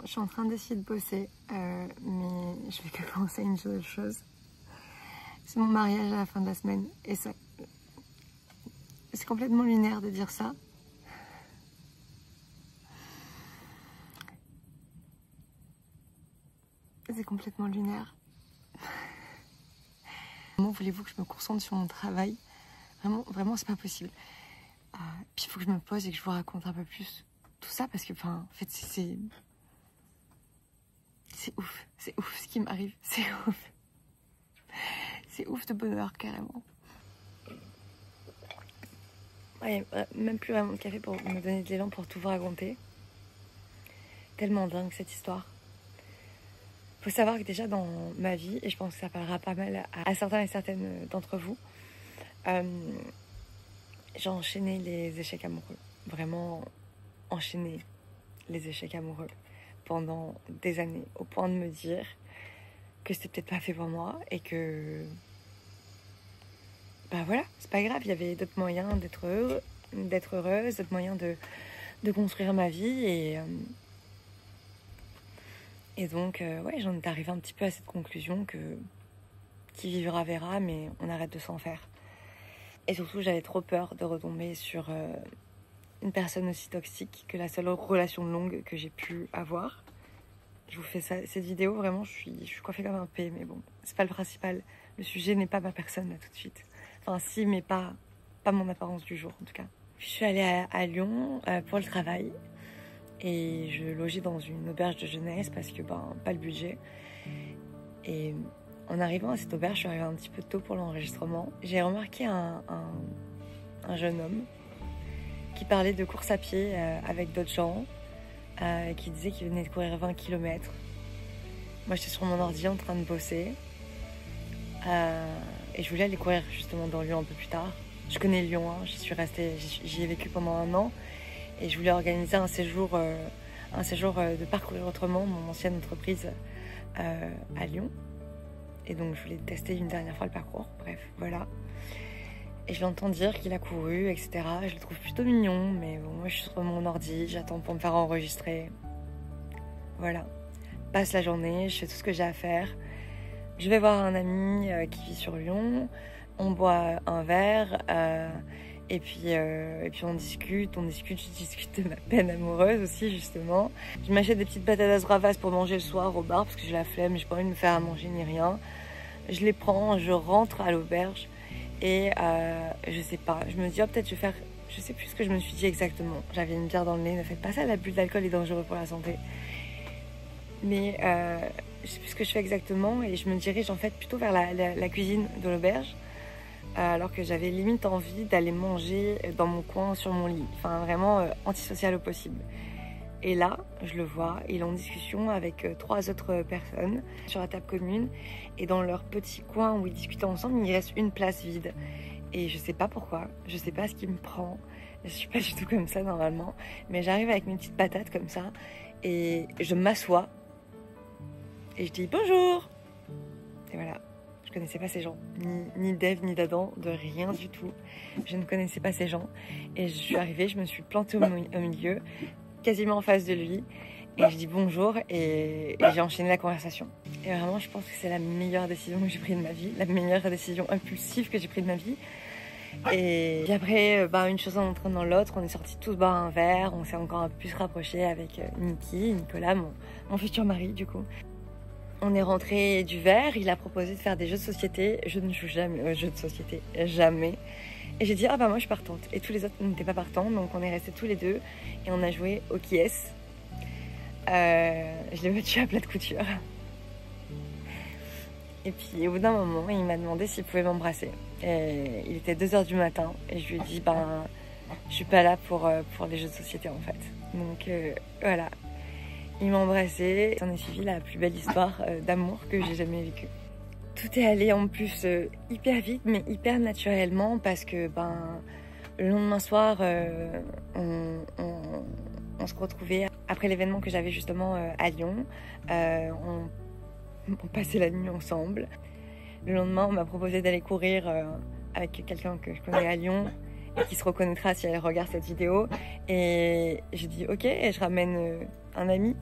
je suis en train d'essayer de bosser, mais je vais que penser à une seule chose. C'est mon mariage à la fin de la semaine. Et ça, c'est complètement lunaire de dire ça. C'est complètement lunaire. Comment voulez-vous que je me concentre sur mon travail? Vraiment, c'est pas possible. Puis il faut que je me pose et que je vous raconte un peu plus tout ça parce que, en fait, c'est ouf. C'est ouf ce qui m'arrive. C'est ouf. C'est ouf de bonheur, carrément. Ouais, même plus vraiment de café pour me donner de l'élan pour tout vous raconter. Tellement dingue cette histoire. Faut savoir que déjà dans ma vie, et je pense que ça parlera pas mal à certains et certaines d'entre vous, j'ai enchaîné les échecs amoureux. Vraiment enchaîné les échecs amoureux pendant des années, au point de me dire que c'était peut-être pas fait pour moi et que bah voilà, c'est pas grave, il y avait d'autres moyens d'être heureuse, d'autres moyens de construire ma vie et donc ouais, j'en étais arrivée un petit peu à cette conclusion que qui vivra verra, mais on arrête de s'en faire. Et surtout, j'avais trop peur de retomber sur une personne aussi toxique que la seule relation longue que j'ai pu avoir. Je vous fais cette vidéo, vraiment, je suis coiffée comme un P, mais bon, c'est pas le principal. Le sujet n'est pas ma personne, là, tout de suite. Enfin, si, mais pas mon apparence du jour, en tout cas. Puis, je suis allée à Lyon pour le travail. Et je logeais dans une auberge de jeunesse parce que, pas le budget. Et en arrivant à cette auberge, je suis arrivée un petit peu tôt pour l'enregistrement. J'ai remarqué un jeune homme qui parlait de course à pied avec d'autres gens, qui disait qu'il venait de courir 20 km. Moi, j'étais sur mon ordi en train de bosser. Et je voulais aller courir justement dans Lyon un peu plus tard. Je connais Lyon, hein, j'y ai vécu pendant 1 an. Et je voulais organiser un séjour de Parcourir Autrement, mon ancienne entreprise à Lyon. Et donc, je voulais tester une dernière fois le parcours. Bref, voilà. Et je l'entends dire qu'il a couru, etc. Je le trouve plutôt mignon, mais bon, moi, je suis sur mon ordi, j'attends pour me faire enregistrer. Voilà. Passe la journée, je fais tout ce que j'ai à faire. Je vais voir un ami qui vit sur Lyon. On boit un verre. Et puis on discute, je discute de ma peine amoureuse aussi, justement. Je m'achète des petites patatas bravas pour manger le soir au bar parce que j'ai la flemme, j'ai pas envie de me faire à manger ni rien. Je les prends, je rentre à l'auberge et je sais pas, je me dis oh, peut-être je vais faire, je sais plus ce que je me suis dit exactement. J'avais une bière dans le nez, ne faites pas ça, l'abus d'alcool est dangereux pour la santé. Mais je sais plus ce que je fais exactement et je me dirige en fait plutôt vers la cuisine de l'auberge. Alors que j'avais limite envie d'aller manger dans mon coin sur mon lit. Enfin, vraiment antisocial au possible. Et là, je le vois, il est en discussion avec 3 autres personnes sur la table commune. Et dans leur petit coin où ils discutaient ensemble, il reste une place vide. Et je sais pas pourquoi, je sais pas ce qui me prend. Je suis pas du tout comme ça normalement. Mais j'arrive avec mes petites patates comme ça. Et je m'assois. Et je dis bonjour. Et voilà. Je ne connaissais pas ces gens, ni d'Ève, ni d'Adam, de rien du tout. Je ne connaissais pas ces gens. Et je suis arrivée, je me suis plantée au milieu, quasiment en face de lui. Et je dis bonjour et j'ai enchaîné la conversation. Et vraiment, je pense que c'est la meilleure décision que j'ai prise de ma vie, la meilleure décision impulsive que j'ai prise de ma vie. Et puis après, une chose en entraînant l'autre, on est sortis tous boire un verre, on s'est encore un peu plus rapprochés avec Nicolas, mon futur mari du coup. On est rentré du verre, il a proposé de faire des jeux de société. Je ne joue jamais aux jeux de société, jamais. Et j'ai dit, moi je suis partante. Et tous les autres n'étaient pas partants, donc on est restés tous les deux. Et on a joué au qui est-ce. Je l'ai battu à plat de couture. Et puis au bout d'un moment, il m'a demandé s'il pouvait m'embrasser. Et il était 2h du matin. Et je lui ai dit, je suis pas là pour les jeux de société en fait. Donc voilà. Il m'a embrassée. C'en est suivi la plus belle histoire d'amour que j'ai jamais vécue. Tout est allé en plus hyper vite, mais hyper naturellement parce que le lendemain soir, on se retrouvait après l'événement que j'avais justement à Lyon. On passait la nuit ensemble. Le lendemain, on m'a proposé d'aller courir avec quelqu'un que je connais à Lyon et qui se reconnaîtra si elle regarde cette vidéo. Et j'ai dit ok, et je ramène un ami.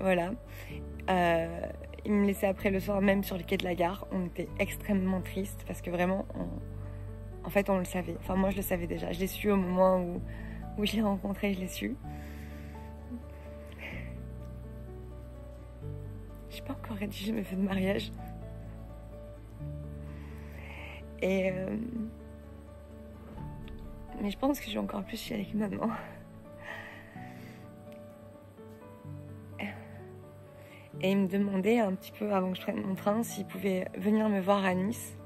voilà. Il me laissait après le soir même sur le quai de la gare. On était extrêmement tristes parce que vraiment, en fait, on le savait. Enfin, moi, je le savais déjà. Je l'ai su au moment où je l'ai rencontré, je l'ai su. J'ai pas encore rédigé mes vœux de mariage. Et mais je pense que je vais encore plus chialer que maintenant. Et il me demandait un petit peu avant que je prenne mon train s'il pouvait venir me voir à Nice.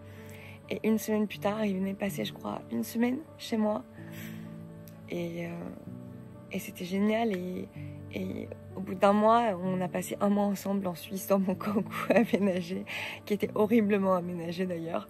Et une semaine plus tard, il venait passer, je crois, une semaine chez moi. Et c'était génial. Et au bout d'un mois, on a passé un mois ensemble en Suisse dans mon camping aménagé, qui était horriblement aménagé d'ailleurs.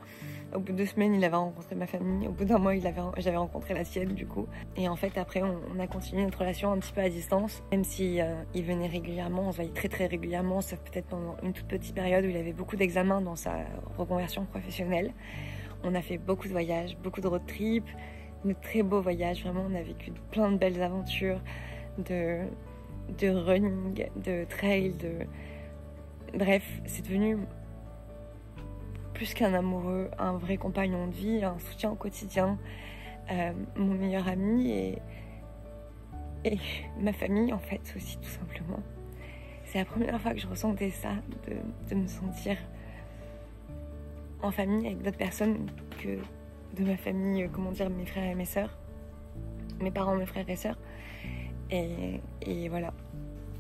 Au bout de 2 semaines, il avait rencontré ma famille. Au bout d'un mois, j'avais rencontré la sienne du coup. Et en fait, après, on a continué notre relation un petit peu à distance. Même si il venait régulièrement, on se voyait très très régulièrement, sauf peut-être pendant une toute petite période où il avait beaucoup d'examens dans sa reconversion professionnelle. On a fait beaucoup de voyages, beaucoup de road trips, de très beaux voyages. Vraiment, on a vécu plein de belles aventures, de running, de trail, Bref, c'est devenu plus qu'un amoureux, un vrai compagnon de vie, un soutien au quotidien, mon meilleur ami et ma famille en fait aussi tout simplement. C'est la première fois que je ressentais ça, de me sentir en famille avec d'autres personnes que de ma famille, comment dire, mes frères et mes sœurs, mes parents, mes frères et sœurs. Et voilà.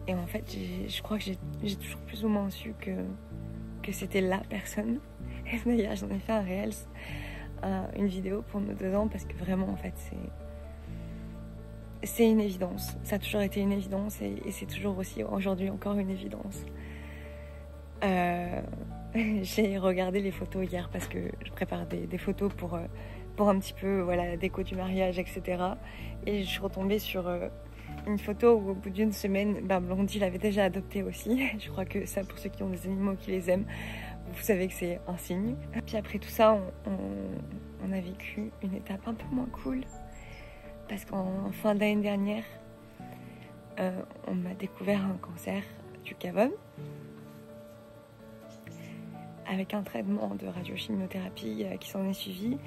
Et en fait, je crois que j'ai toujours plus ou moins su que c'était la personne. Et d'ailleurs, j'en ai fait un réel, une vidéo pour nos 2 ans parce que vraiment, en fait, c'est une évidence. Ça a toujours été une évidence et c'est toujours aussi aujourd'hui encore une évidence. J'ai regardé les photos hier parce que je prépare des photos pour un petit peu la déco du mariage, etc. Et je suis retombée sur une photo où au bout d'une semaine, Blondie l'avait déjà adopté aussi. Je crois que ça, pour ceux qui ont des animaux qui les aiment, vous savez que c'est un signe. Puis après tout ça, on a vécu une étape un peu moins cool. Parce qu'en fin d'année dernière, on m'a découvert un cancer du cavum. Avec un traitement de radiochimiothérapie qui s'en est suivi.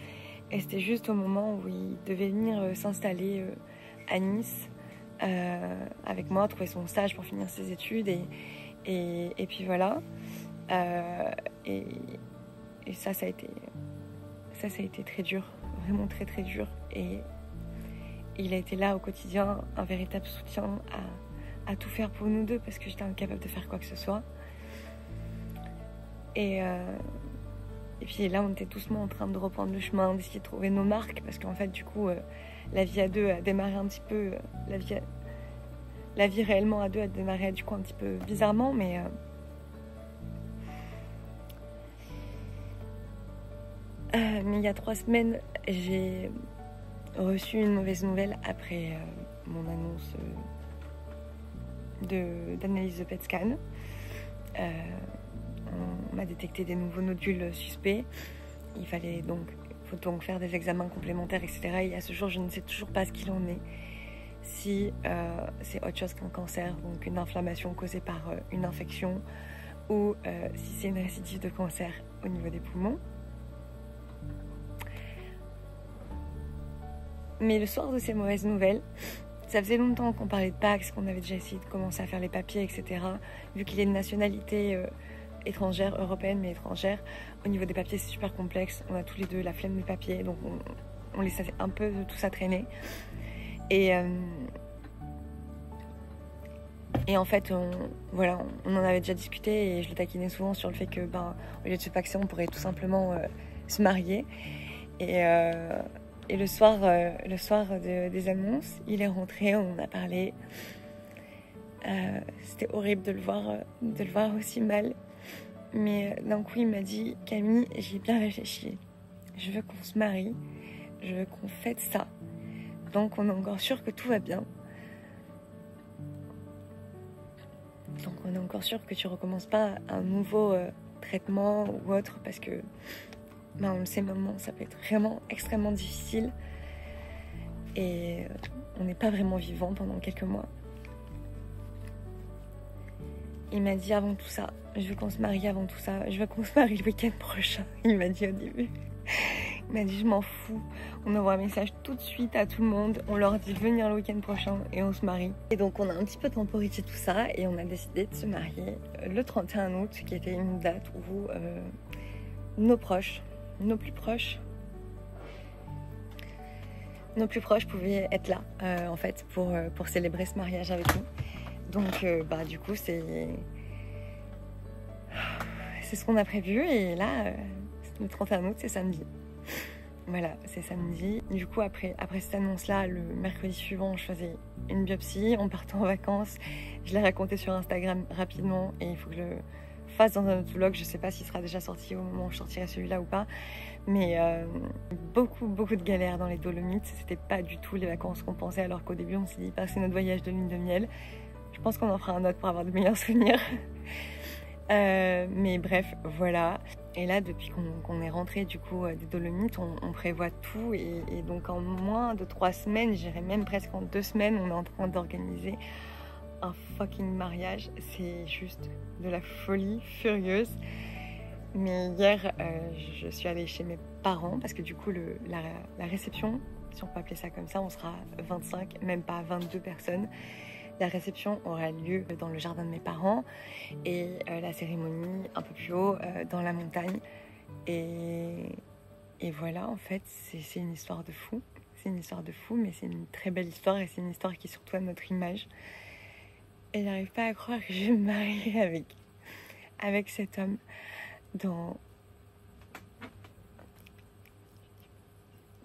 Et c'était juste au moment où il devait venir s'installer à Nice avec moi, trouver son stage pour finir ses études. Et puis voilà. Et ça a été très dur, vraiment très très dur. Et il a été là au quotidien, un véritable soutien à tout faire pour nous deux parce que j'étais incapable de faire quoi que ce soit. Et puis là, on était doucement en train de reprendre le chemin, d'essayer de trouver nos marques parce qu'en fait, du coup, la vie à deux a démarré un petit peu, la vie réellement à deux a démarré du coup un petit peu bizarrement, mais il y a 3 semaines, j'ai reçu une mauvaise nouvelle après mon annonce d'analyse de PET scan. On m'a détecté des nouveaux nodules suspects. Il faut donc faire des examens complémentaires, etc. Et à ce jour, je ne sais toujours pas ce qu'il en est. Si c'est autre chose qu'un cancer, donc une inflammation causée par une infection, ou si c'est une récidive de cancer au niveau des poumons. Mais le soir de ces mauvaises nouvelles, ça faisait longtemps qu'on parlait de Pax, qu'on avait déjà essayé de commencer à faire les papiers, etc. Vu qu'il est de nationalité étrangère, européenne mais étrangère, au niveau des papiers c'est super complexe. On a tous les deux la flemme des papiers, donc on laisse un peu tout ça traîner. Et en fait, on en avait déjà discuté et je le taquinais souvent sur le fait que, au lieu de se paxer, on pourrait tout simplement se marier. Et le soir des annonces, il est rentré, on en a parlé. C'était horrible de le voir aussi mal. Mais d'un coup, il m'a dit « Camille, j'y ai bien réfléchi. Je veux qu'on se marie. Je veux qu'on fête ça. Donc, on est encore sûr que tout va bien. Donc, on est encore sûr que tu recommences pas un nouveau traitement ou autre parce que, on le sait maintenant, ça peut être vraiment extrêmement difficile. Et on n'est pas vraiment vivant pendant quelques mois. » Il m'a dit avant tout ça, je veux qu'on se marie avant tout ça, je veux qu'on se marie le week-end prochain. Il m'a dit au début. Il m'a dit je m'en fous. On envoie un message tout de suite à tout le monde. On leur dit venir le week-end prochain et on se marie. Et donc on a un petit peu temporisé tout ça et on a décidé de se marier le 31 août, qui était une date où nos proches, nos plus proches pouvaient être là en fait pour célébrer ce mariage avec nous. Donc du coup c'est ce qu'on a prévu et là le 31 août c'est samedi. Voilà, c'est samedi. Du coup après cette annonce-là, le mercredi suivant, je faisais une biopsie, on partait en vacances. Je l'ai raconté sur Instagram rapidement et il faut que je le fasse dans un autre vlog. Je sais pas s'il sera déjà sorti au moment où je sortirai celui-là ou pas. Mais beaucoup de galères dans les Dolomites. C'était pas du tout les vacances qu'on pensait alors qu'au début on s'est dit passer notre voyage de lune de miel. Je pense qu'on en fera un autre pour avoir de meilleurs souvenirs. Mais bref, voilà. Et là, depuis qu'on est rentré du coup des Dolomites, on prévoit tout. Et donc en moins de 3 semaines, j'irais même presque en 2 semaines, on est en train d'organiser un fucking mariage. C'est juste de la folie furieuse. Mais hier, je suis allée chez mes parents parce que du coup, la réception, si on peut appeler ça comme ça, on sera 25, même pas 22 personnes. La réception aura lieu dans le jardin de mes parents et la cérémonie un peu plus haut dans la montagne. Et voilà, en fait, c'est une histoire de fou. C'est une histoire de fou, mais c'est une très belle histoire et c'est une histoire qui est surtout à notre image. Et j'arrive pas à croire que je vais me marier avec cet homme dans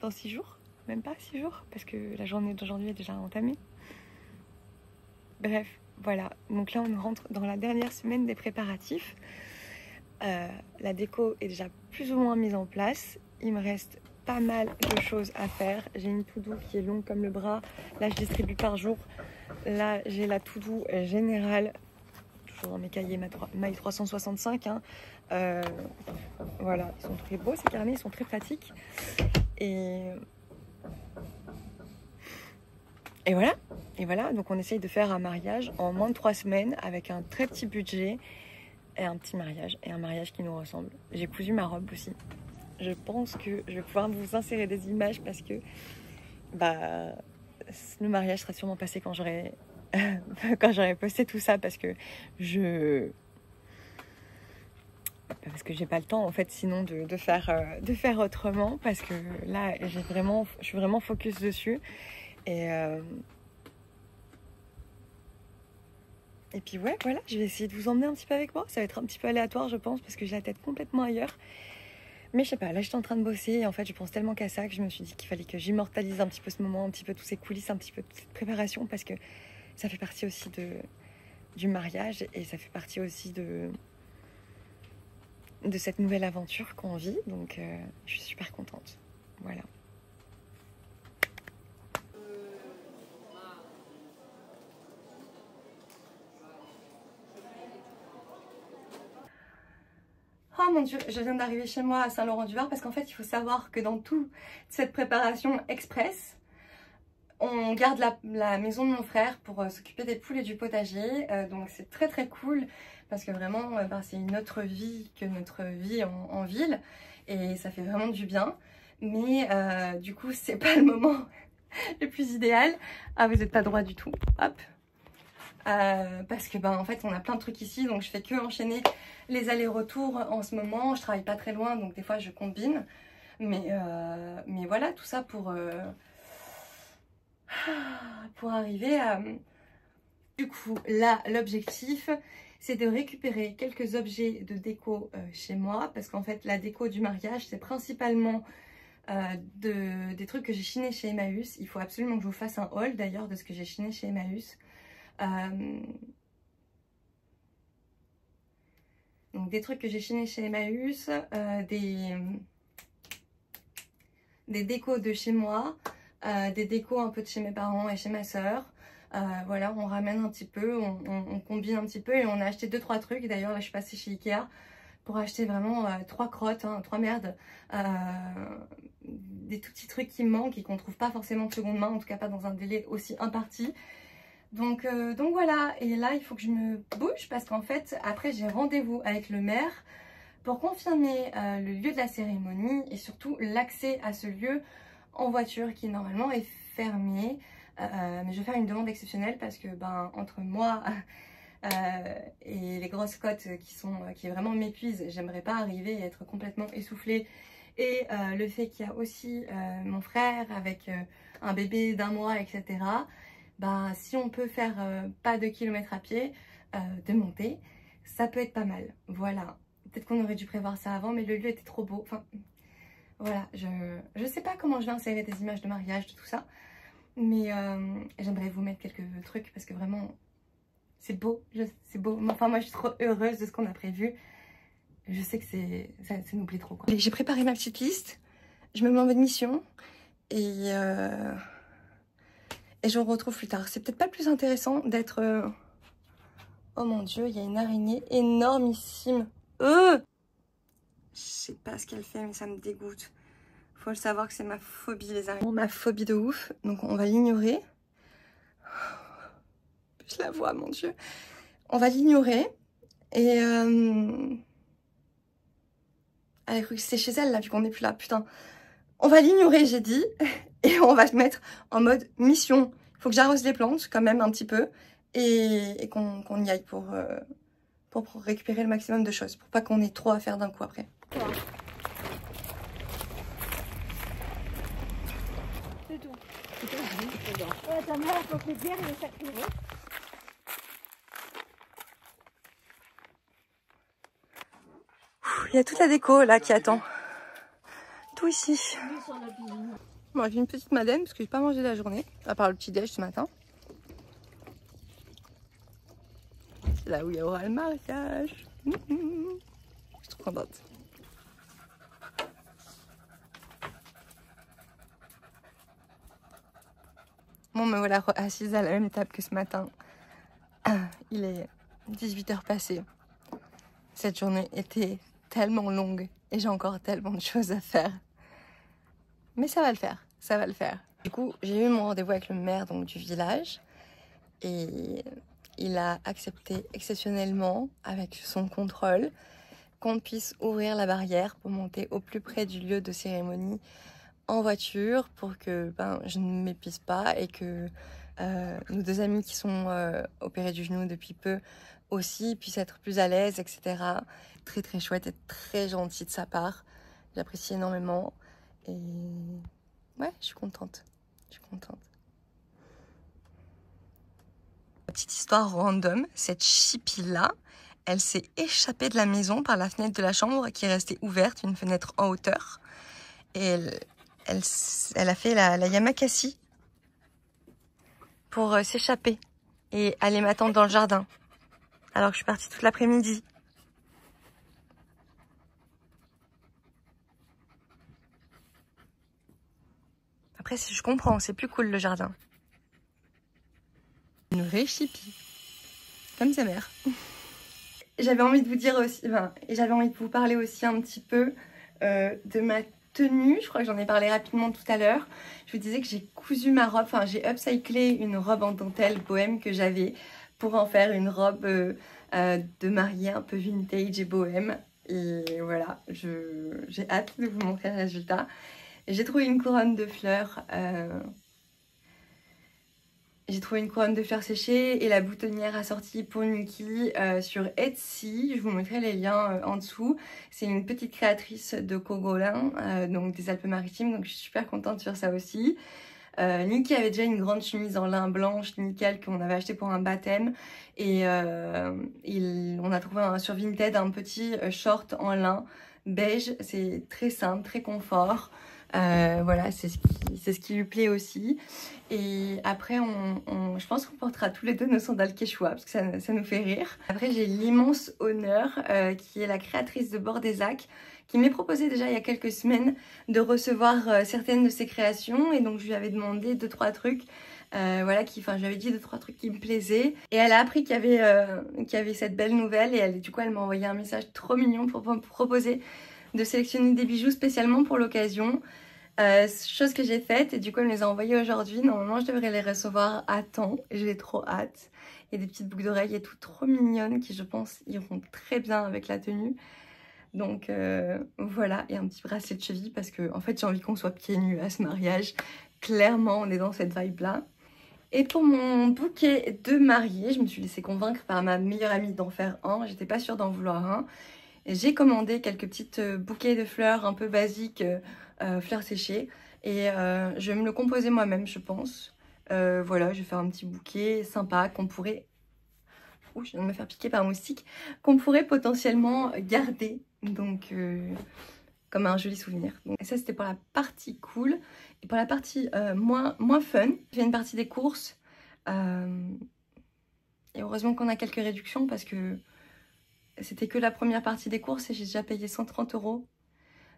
6 jours. Même pas 6 jours, parce que la journée d'aujourd'hui est déjà entamée. Bref, voilà. Donc là, on rentre dans la dernière semaine des préparatifs. La déco est déjà plus ou moins mise en place. Il me reste pas mal de choses à faire. J'ai une to-do qui est longue comme le bras. Là, je distribue par jour. Là, j'ai la to-do générale. Toujours dans mes cahiers maille 365. Hein. Voilà, ils sont très beaux ces carnets, ils sont très pratiques. Et voilà, donc on essaye de faire un mariage en moins de 3 semaines avec un très petit budget et un petit mariage, et un mariage qui nous ressemble. J'ai cousu ma robe aussi. Je pense que je vais pouvoir vous insérer des images parce que le mariage sera sûrement passé quand j'aurai posté tout ça parce que j'ai pas le temps en fait sinon de faire autrement parce que là je suis vraiment focus dessus. Et puis ouais, voilà, je vais essayer de vous emmener un petit peu avec moi. Ça va être un petit peu aléatoire, je pense, parce que j'ai la tête complètement ailleurs. Mais je sais pas, là j'étais en train de bosser et en fait je pense tellement qu'à ça que je me suis dit qu'il fallait que j'immortalise un petit peu ce moment, un petit peu tous ces coulisses, un petit peu toute cette préparation parce que ça fait partie aussi du mariage et ça fait partie aussi de cette nouvelle aventure qu'on vit. Donc je suis super contente. Voilà. Oh mon dieu, je viens d'arriver chez moi à Saint-Laurent-du-Var parce qu'en fait il faut savoir que dans toute cette préparation express, on garde la maison de mon frère pour s'occuper des poules et du potager. Donc c'est très très cool parce que vraiment c'est une autre vie que notre vie en ville et ça fait vraiment du bien. Mais du coup c'est pas le moment le plus idéal. Ah vous n'êtes pas droit du tout, hop. Parce que en fait on a plein de trucs ici donc je fais que enchaîner les allers-retours en ce moment. Je travaille pas très loin donc des fois je combine mais voilà tout ça pour arriver à... Du coup là l'objectif c'est de récupérer quelques objets de déco chez moi parce qu'en fait la déco du mariage c'est principalement des trucs que j'ai chiné chez Emmaüs. Il faut absolument que je vous fasse un haul d'ailleurs de ce que j'ai chiné chez Emmaüs. Donc des trucs que j'ai chinés chez Emmaüs, des décos de chez moi, des décos un peu de chez mes parents et chez ma soeur. Voilà, on ramène un petit peu, on combine un petit peu et on a acheté 2-3 trucs. D'ailleurs là je suis passée chez Ikea pour acheter vraiment 3 crottes, 3 merdes, des tout petits trucs qui me manquent et qu'on trouve pas forcément de seconde main, en tout cas pas dans un délai aussi imparti. Donc voilà, et là il faut que je me bouge parce qu'en fait après j'ai rendez-vous avec le maire pour confirmer le lieu de la cérémonie et surtout l'accès à ce lieu en voiture qui normalement est fermé. Mais je vais faire une demande exceptionnelle parce que entre moi et les grosses côtes qui vraiment m'épuisent, j'aimerais pas arriver et être complètement essoufflée. Et le fait qu'il y a aussi mon frère avec un bébé d'1 mois, etc. Si on peut faire pas de kilomètres à pied, de monter, ça peut être pas mal. Voilà. Peut-être qu'on aurait dû prévoir ça avant, mais le lieu était trop beau. Enfin, voilà. Je sais pas comment je vais insérer des images de mariage, de tout ça. Mais j'aimerais vous mettre quelques trucs parce que vraiment, c'est beau. C'est beau. Enfin, moi, je suis trop heureuse de ce qu'on a prévu. Je sais que ça nous plaît trop, quoi. J'ai préparé ma petite liste. Je me mets en mode mission. Et je vous retrouve plus tard. C'est peut-être pas le plus intéressant d'être... Oh mon Dieu, il y a une araignée énormissime. Je sais pas ce qu'elle fait, mais ça me dégoûte. Faut le savoir que c'est ma phobie, les araignées. Ma phobie de ouf. Donc on va l'ignorer. Je la vois, mon Dieu. On va l'ignorer. Et... Elle a cru que c'était chez elle, là, vu qu'on n'est plus là. Putain. On va l'ignorer, j'ai dit. Et on va se mettre en mode mission. Il faut que j'arrose les plantes, quand même, un petit peu. Et qu'on y aille pour récupérer le maximum de choses. Pour pas qu'on ait trop à faire d'un coup après. C'est tout. Ouais, ta mère, faut que les bières, les circuler. Il y a toute la déco là qui attend. Tout ici. Bon, j'ai une petite madeleine parce que j'ai pas mangé de la journée, à part le petit déj ce matin. C'est là où il y aura le mariage. Je suis trop contente. Bon, me voilà assise à la même table que ce matin. Il est 18h passé. Cette journée était tellement longue et j'ai encore tellement de choses à faire. Mais ça va le faire, ça va le faire. Du coup, j'ai eu mon rendez-vous avec le maire donc, du village et il a accepté exceptionnellement, avec son contrôle, qu'on puisse ouvrir la barrière pour monter au plus près du lieu de cérémonie en voiture pour que je ne m'épuise pas et que nos 2 amis qui sont opérés du genou depuis peu aussi puissent être plus à l'aise, etc. Très très chouette et très gentil de sa part. J'apprécie énormément et ouais, je suis contente. Je suis contente. Petite histoire random, cette chipie là, elle s'est échappée de la maison par la fenêtre de la chambre qui est restée ouverte, une fenêtre en hauteur. Et elle a fait la Yamakasi pour s'échapper et aller m'attendre dans le jardin. Alors que je suis partie toute l'après-midi. Après, je comprends, c'est plus cool le jardin. Une vraie chipie. Comme sa mère. J'avais envie de vous dire aussi, j'avais envie de vous parler aussi un petit peu de ma tenue. Je crois que j'en ai parlé rapidement tout à l'heure. Je vous disais que j'ai cousu ma robe, j'ai upcyclé une robe en dentelle bohème que j'avais pour en faire une robe de mariée un peu vintage et bohème. Et voilà, j'ai hâte de vous montrer le résultat. J'ai trouvé une couronne de fleurs. J'ai trouvé une couronne de fleurs séchées et la boutonnière assortie pour Niki sur Etsy. Je vous mettrai les liens en dessous. C'est une petite créatrice de Cogolin, donc des Alpes-Maritimes. Donc je suis super contente sur ça aussi. Niki avait déjà une grande chemise en lin blanche nickel qu'on avait acheté pour un baptême. Et on a trouvé sur Vinted un petit short en lin beige. C'est très simple, très confort. Voilà, c'est ce qui lui plaît aussi. Et après, je pense qu'on portera tous les deux nos sandales quechua parce que ça nous fait rire. Après, j'ai l'immense honneur, qui est la créatrice de Bordezac, qui m'est proposé déjà il y a quelques semaines de recevoir certaines de ses créations. Et donc, je lui avais demandé 2-3 trucs. Voilà, je lui avais dit 2-3 trucs qui me plaisaient. Et elle a appris qu'il y avait cette belle nouvelle. Et du coup, elle m'a envoyé un message trop mignon pour me proposer de sélectionner des bijoux spécialement pour l'occasion. Chose que j'ai faite et du coup elle me les a envoyées aujourd'hui. Normalement je devrais les recevoir à temps et j'ai trop hâte. Il y a des petites boucles d'oreilles et tout trop mignonnes qui je pense iront très bien avec la tenue. Donc voilà, et un petit bracelet de cheville parce que en fait j'ai envie qu'on soit pieds nus à ce mariage. Clairement on est dans cette vibe là. Et pour mon bouquet de mariée, je me suis laissée convaincre par ma meilleure amie d'en faire un. J'étais pas sûre d'en vouloir un. J'ai commandé quelques petites bouquets de fleurs un peu basiques, fleurs séchées. Et je vais me le composer moi-même, je pense. Voilà, je vais faire un petit bouquet sympa qu'on pourrait... Ouh, je viens de me faire piquer par un moustique. Qu'on pourrait potentiellement garder. Donc, comme un joli souvenir. Donc, et ça, c'était pour la partie cool. Et pour la partie moins fun, j'ai fait une partie des courses. Et heureusement qu'on a quelques réductions parce que c'était que la première partie des courses et j'ai déjà payé 130 €.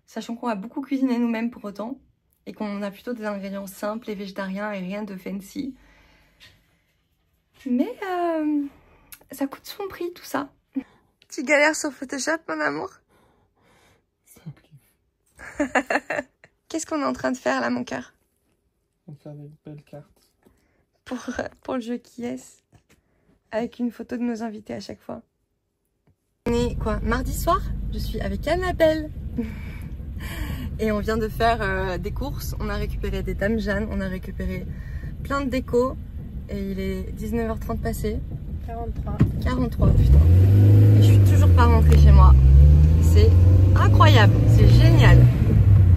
Sachant qu'on a beaucoup cuisiné nous-mêmes pour autant. Et qu'on a plutôt des ingrédients simples et végétariens et rien de fancy. Mais ça coûte son prix tout ça. Tu galères sur Photoshop mon amour? Qu'est-ce qu'on est en train de faire là mon cœur? On va faire des belles cartes. Pour le jeu qui est avec une photo de nos invités à chaque fois. On est quoi, mardi soir? Je suis avec Annabelle. Et on vient de faire des courses. On a récupéré des Dames Jeanne, on a récupéré plein de déco. Et il est 19h30 passé. 43, putain. Et je suis toujours pas rentrée chez moi. C'est incroyable, c'est génial.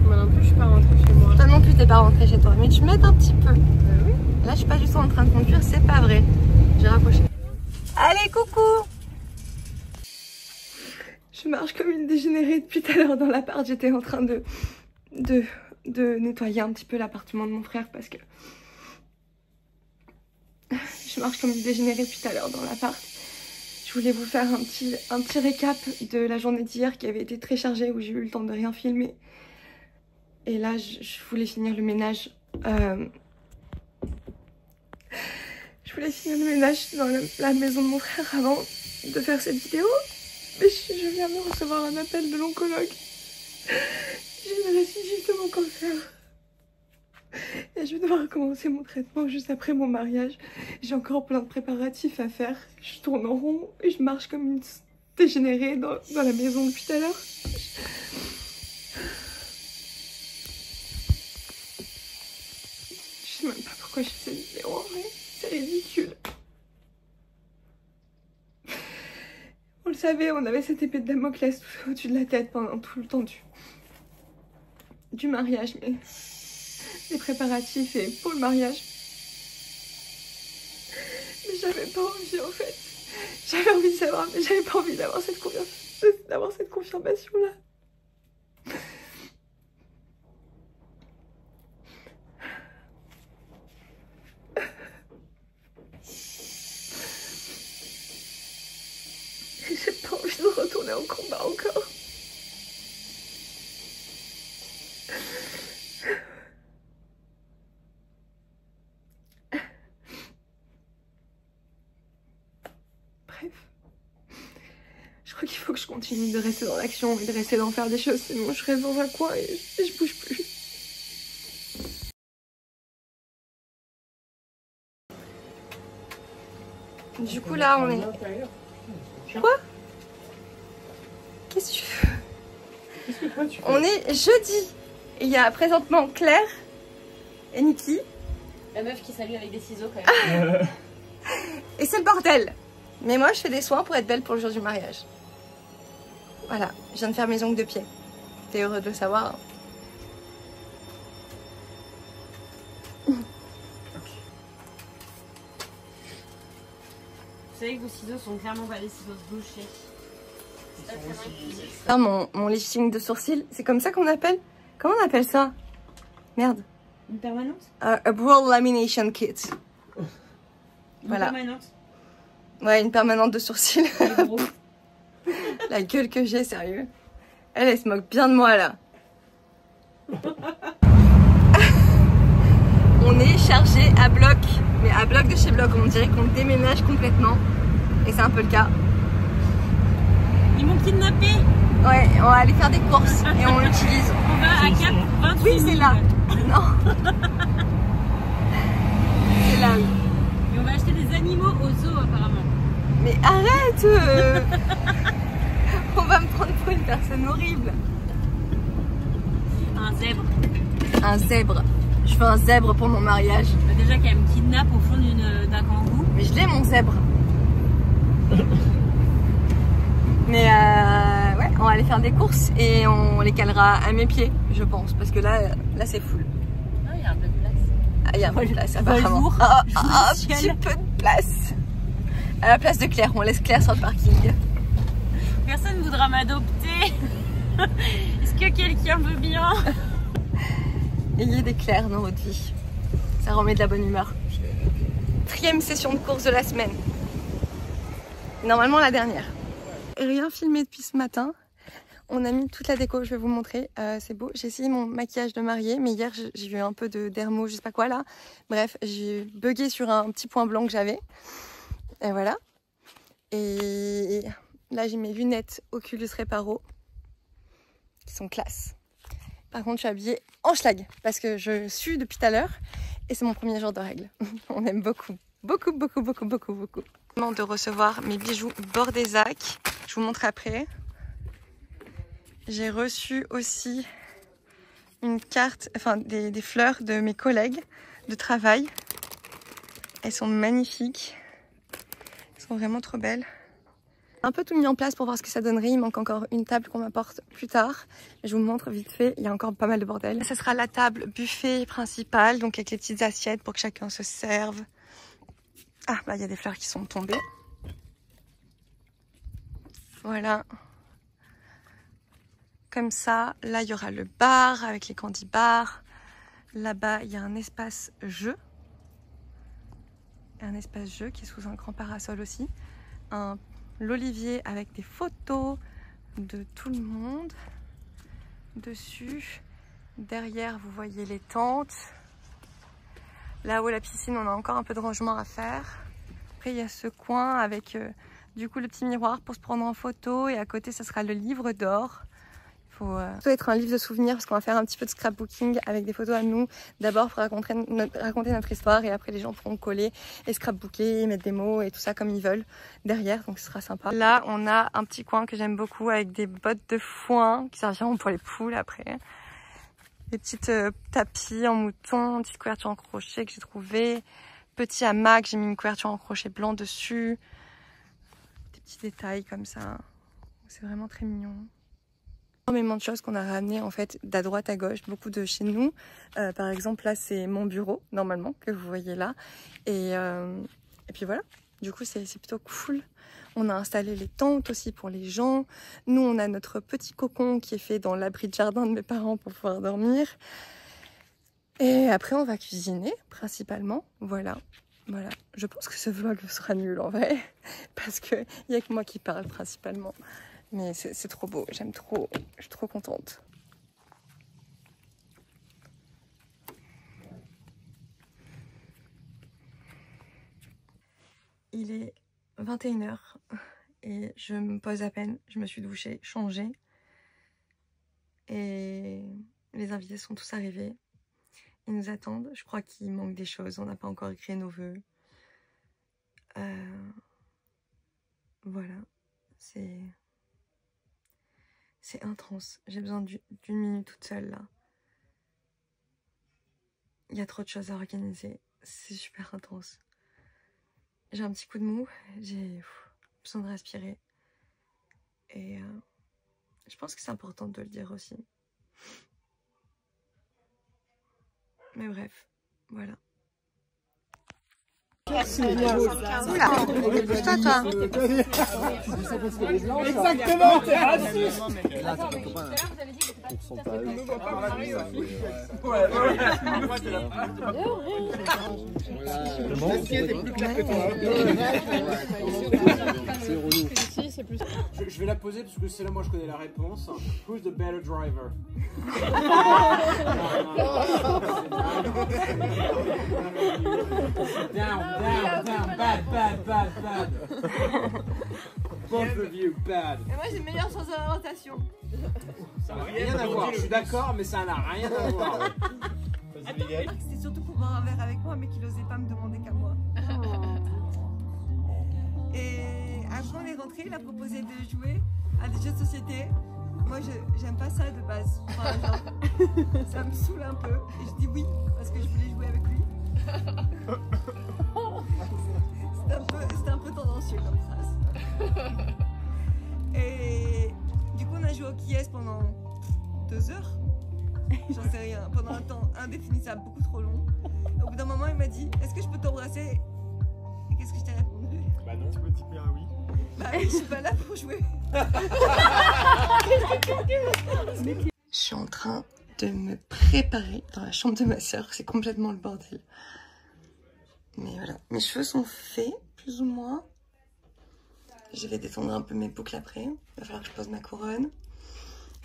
Moi non plus, je suis pas rentrée chez moi. Toi non plus, t'es pas rentrée chez toi. Mais tu m'aides un petit peu. Oui. Là, je suis pas du tout en train de conduire, c'est pas vrai. J'ai rapproché. Allez, coucou! Je marche comme une dégénérée depuis tout à l'heure dans l'appart. J'étais en train de nettoyer un petit peu l'appartement de mon frère parce que je marche comme une dégénérée depuis tout à l'heure dans l'appart. Je voulais vous faire un petit récap de la journée d'hier qui avait été très chargée où j'ai eu le temps de rien filmer. Et là, je voulais finir le ménage. Je voulais finir le ménage dans la maison de mon frère avant de faire cette vidéo. Mais je viens de recevoir un appel de l'oncologue. J'ai une récidive de mon cancer. Et je vais devoir recommencer mon traitement juste après mon mariage. J'ai encore plein de préparatifs à faire. Je tourne en rond et je marche comme une dégénérée dans la maison depuis tout à l'heure. Je sais même pas pourquoi je fais cette vidéo en vrai. C'est ridicule. On le savait, on avait cette épée de Damoclès au-dessus de la tête pendant tout le temps du mariage, mais les préparatifs et pour le mariage. Mais j'avais pas envie en fait. J'avais envie de savoir, mais j'avais pas envie d'avoir cette confirmation-là. J'ai pas envie de retourner en combat encore. Bref. Je crois qu'il faut que je continue de rester dans l'action et de rester d'en faire des choses, sinon je reste dans un coin et je bouge plus. Du coup là on est... Quoi? Qu'est-ce que tu veux? Qu'est-ce que toi tu fais? On est jeudi. Il y a présentement Claire et Niki. La meuf qui salue avec des ciseaux quand même. Et c'est le bordel. Mais moi je fais des soins pour être belle pour le jour du mariage. Voilà, je viens de faire mes ongles de pied. T'es heureux de le savoir? Vous savez que vos ciseaux sont clairement pas des ciseaux de boucher. Ah, mon lifting de sourcils, c'est comme ça qu'on appelle? Comment on appelle ça? Merde. Une permanente? A brow lamination kit. Voilà. Une permanente? Ouais, une permanente de sourcils. La gueule que j'ai, sérieux. Elle se moque bien de moi là. On est chargé à bloc. Mais à bloc de chez bloc, on dirait qu'on déménage complètement. Et c'est un peu le cas. Ils m'ont kidnappé. Ouais, on va aller faire des courses et on l'utilise. On va à Cap 28 Oui, c'est là. Non. C'est là. Et on va acheter des animaux au zoo apparemment. Mais arrête On va me prendre pour une personne horrible. Un zèbre. Un zèbre. Je veux un zèbre pour mon mariage. Bah déjà qu'elle me kidnappe au fond d'un kangou. Mais je l'ai mon zèbre. Mais ouais, on va aller faire des courses et on les calera à mes pieds, je pense. Parce que là c'est full. Ah, il y a un peu de place. Ah, il y a un peu de place, apparemment. Bonjour. Un petit peu de place. À la place de Claire, on laisse Claire sur le parking. Personne ne voudra m'adopter. Est-ce que quelqu'un veut bien? Ayez des Claires dans votre vie. Ça remet de la bonne humeur. 4e session de course de la semaine. Normalement la dernière. Rien filmé depuis ce matin. On a mis toute la déco, je vais vous montrer. C'est beau. J'ai essayé mon maquillage de mariée, mais hier j'ai eu un peu de dermo, je sais pas quoi là. Bref, j'ai bugué sur un petit point blanc que j'avais. Et voilà. Et là j'ai mes lunettes Oculus Reparo qui sont classe. Par contre je suis habillée en schlag parce que je sue depuis tout à l'heure et c'est mon premier jour de règles. On aime beaucoup. Beaucoup. De recevoir mes bijoux Bordezac. Je vous montre après. J'ai reçu aussi une carte, enfin des fleurs de mes collègues de travail. Elles sont magnifiques. Elles sont vraiment trop belles. Un peu tout mis en place pour voir ce que ça donnerait. Il manque encore une table qu'on m'apporte plus tard. Je vous montre vite fait. Il y a encore pas mal de bordel. Ça sera la table buffet principale, donc avec les petites assiettes pour que chacun se serve. Ah, bah il y a des fleurs qui sont tombées. Voilà. Comme ça, là il y aura le bar avec les candy bars. Là-bas, il y a un espace jeu. Un espace jeu qui est sous un grand parasol aussi. L'olivier avec des photos de tout le monde dessus. Derrière, vous voyez les tentes. Là-haut, la piscine, on a encore un peu de rangement à faire. Après, il y a ce coin avec du coup le petit miroir pour se prendre en photo. Et à côté, ça sera le livre d'or. Il faut être un livre de souvenirs parce qu'on va faire un petit peu de scrapbooking avec des photos à nous. D'abord pour raconter notre histoire et après les gens pourront coller et scrapbooker, mettre des mots et tout ça comme ils veulent derrière. Donc ce sera sympa. Là, on a un petit coin que j'aime beaucoup avec des bottes de foin qui serviront pour les poules après. Des petites tapis en mouton, une petite couverture en crochet que j'ai trouvé. Petit hamac, j'ai mis une couverture en crochet blanc dessus. Des petits détails comme ça. C'est vraiment très mignon. Énormément de choses qu'on a ramenées en fait d'à droite à gauche, beaucoup de chez nous. Par exemple là c'est mon bureau normalement que vous voyez là. Et puis voilà, du coup c'est plutôt cool. On a installé les tentes aussi pour les gens. Nous, on a notre petit cocon qui est fait dans l'abri de jardin de mes parents pour pouvoir dormir. Et après, on va cuisiner principalement. Voilà. Je pense que ce vlog sera nul en vrai. Parce qu'il n'y a que moi qui parle principalement. Mais c'est trop beau. J'aime trop. Je suis trop contente. Il est 21h et je me pose à peine, je me suis douchée, changée et les invités sont tous arrivés, ils nous attendent, je crois qu'il manque des choses, on n'a pas encore écrit nos vœux, voilà, c'est intense, j'ai besoin d'une minute toute seule là, il y a trop de choses à organiser, c'est super intense. J'ai un petit coup de mou, j'ai besoin de respirer. Et je pense que c'est important de le dire aussi. Mais bref, voilà. Oula, pousse-toi toi. Exactement, t'es raciste. Je vais la poser parce que c'est là moi je connais la réponse. Who's the better driver? Down, bad. Pay-per-view, bad. Et moi j'ai meilleur sans orientation. Ça n'a rien à voir, je suis d'accord, mais ça n'a rien à voir. C'était surtout pour boire un verre avec moi, mais qu'il n'osait pas me demander qu'à moi. Et après on est rentré, il a proposé de jouer à des jeux de société. Moi j'aime pas ça de base. Enfin, genre, ça me saoule un peu. Et je dis oui, parce que je voulais jouer avec lui. C'était un peu tendancieux comme phrase. Et du coup on a joué au Qui est pendant 2 heures. J'en sais rien, pendant un temps indéfinissable, beaucoup trop long. Au bout d'un moment il m'a dit est-ce que je peux t'embrasser? Et qu'est-ce que je t'ai répondu? Bah non, tu peux dire oui. Bah je suis pas là pour jouer. Je suis en train de me préparer dans la chambre de ma soeur, c'est complètement le bordel. Mais voilà, mes cheveux sont faits, plus ou moins. Je vais détendre un peu mes boucles après. Il va falloir que je pose ma couronne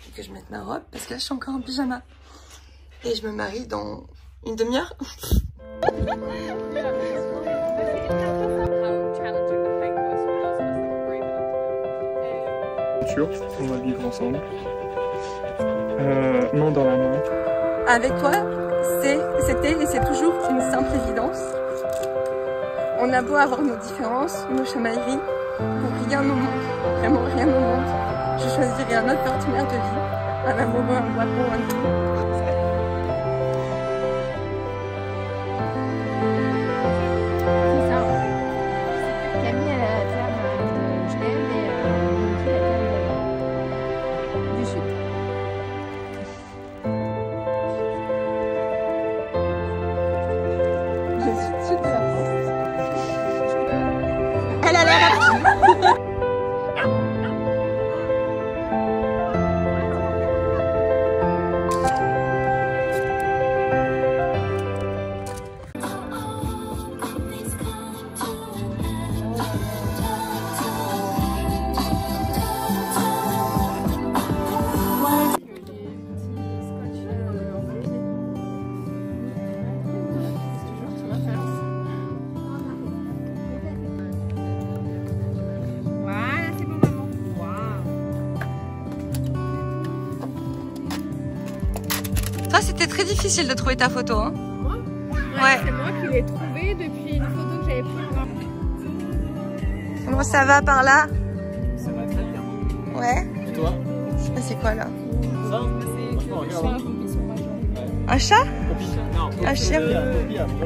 et que je mette ma robe parce que là je suis encore en pyjama. Et je me marie dans une demi-heure. On va vivre ensemble. Main dans la main. Avec toi, c'était et c'est toujours une simple évidence. On a beau avoir nos différences, nos chamailleries, pour rien au monde, vraiment rien au monde, je choisirais un autre partenaire de vie, un amoureux, un guapo, un tout. C'est ça. Camille, elle a la terme de Genève et Dimitri, la terme du Sud. Je suis super forte. Elle a l'air Toi, c'était très difficile de trouver ta photo, hein? Moi? Ouais. C'est moi qui l'ai trouvée depuis une photo que j'avais prise. Comment ça va par là? Ça va très bien. Ouais. Et toi? Je sais pas c'est quoi là. Ça? Franchement, regarde. Un chat? Poppy. Non, Un chien?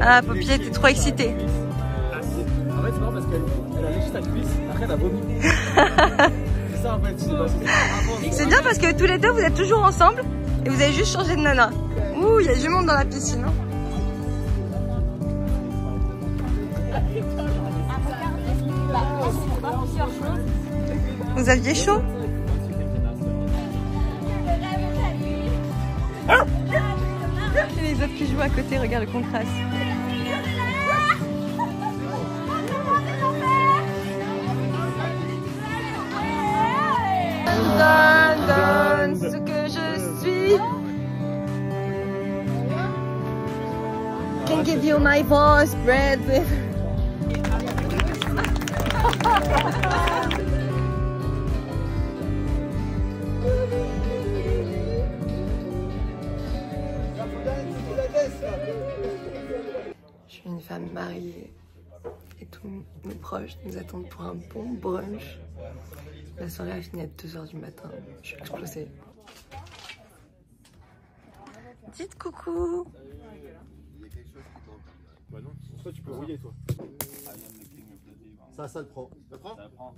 Ah, Poppy était trop excitée. En fait, c'est marrant parce qu'elle a léché sa cuisse, après elle a vomi. C'est ça en fait, C'est bien parce que tous les deux vous êtes toujours ensemble et vous avez juste changé de nana. Ouh, il y a du monde dans la piscine. Hein. Vous aviez chaud? Et les autres qui jouent à côté, regarde le contraste. Donne ce que je suis. Can give you my voice, bread with. Je suis une femme mariée et tous mes proches nous attendent pour un bon brunch. La soirée a fini à 2 h du matin. Je suis explosée. Dites coucou. Bah non, toi tu peux rouiller toi. Ça le prend. Ça le prend?